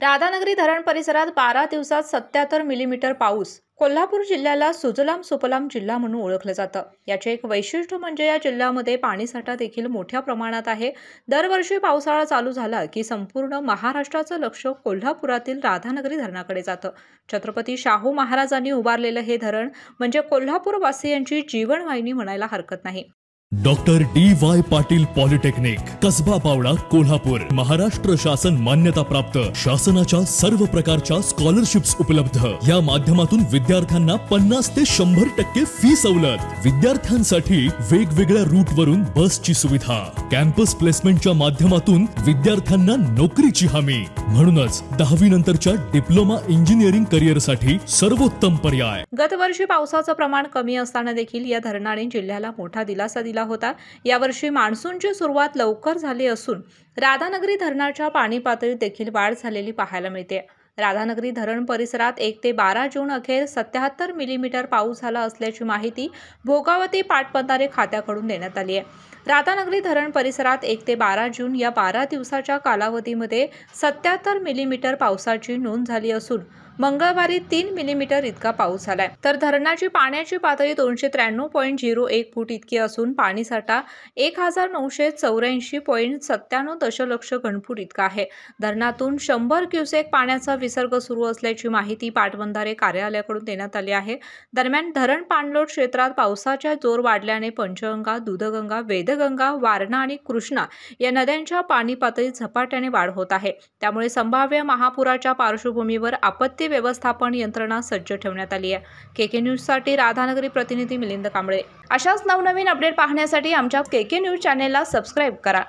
राधानगरी धरण परिसरात 12 दिवसात 77 मिलीमीटर पाऊस। कोल्हापूर जिल्ह्याला सुजलाम सुफलाम जिल्हा म्हणून ओळखलं जातं। याचे एक वैशिष्ट्य म्हणजे या जिल्ह्यामध्ये पाणीसाठा देखील मोठ्या प्रमाणात आहे। दरवर्षी पावसाळा चालू झाला की संपूर्ण महाराष्ट्राचं लक्ष कोल्हापुरातील राधानगरी धरणाकडे जातं। छत्रपती शाहू महाराजांनी उभारलेलं हे धरण म्हणजे कोल्हापूरवासियांची जीवनवाहिनी म्हणायला हरकत नाही। Doctor D Y. Patil polytechnic, Kasba Bawda, Kolhapur. Maharashtra शासन मान्यता प्राप्त, शासनाच्या सर्व प्रकारच्या स्कॉलरशिप्स उपलब्ध। या माध्यमातून विद्यार्थ्यांना 50 ते 100% फी सवलत। विद्यार्थ्यांसाठी वेगवेगळ्या रूट वरून बसची सुविधा। कॅम्पस प्लेसमेंटच्या माध्यमातून विद्यार्थ्यांना नोकरीची हमी। म्हणूनच 10वी नंतरच्या डिप्लोमा इंजिनिअरिंग करिअरसाठी सर्वोत्तम पर्याय। गतवर्षी पावसाचं प्रमाण कमी असताना देखील या धरणाने जिल्ह्याला मोठा दिलासा दिला होता। यावर्षी मान्सूनची सुरुवात लवकर झाली असून राधानगरी धरणाच्या पाणी पातळीत देखील वाढ झालेली पाहायला मिळते। राधानगरी धरण परिसरात 1 ते 12 जून अखेर 77 मिलीमीटर पाऊस झाला असल्याची माहिती भोगावती पाटबंधारे खात्याकडून देण्यात आली आहे। राधानगरी धरण परिसरात 1 ते 12 जून या 12 दिवसाच्या कालावधीमध्ये 77 मिलीमीटर पावसाची नोंद झाली असून मंगळवारी 3 मिलीमीटर इतका पाऊस झालाय। तर धरणाची पाण्याची पातळी 293.01 फूट इतकी असून पाणीसाठा 1984.97 दशलक्ष घनफूट इतका आहे। धरणातून 100 क्युसेक पाण्याचा विसर्ग सुरू असल्याची माहिती पाटबंधारे कार्यालयाकडून देण्यात आली आहे। दरम्यान धरण पाणलोट क्षेत्रात पावसाचा जोर वाढल्याने पंचगंगा, दूधगंगा, वेदगंगा, वारणा आणि कृष्णा या नद्यांच्या पाणी पातळीत झपाट्याने वाढ होत आहे। त्यामुळे संभाव्य महापुराच्या पार्श्वभूमीवर आपत्ती व्यवस्थापन यंत्रणा सज्ज ठेवण्यात आली आहे। केके न्यूज साठी राधानगरी प्रतिनिधी मिलिंद कांबळे। अशाच नवनवीन अपडेट पाहण्यासाठी आमच्या केके न्यूज चॅनेलला सबस्क्राइब करा।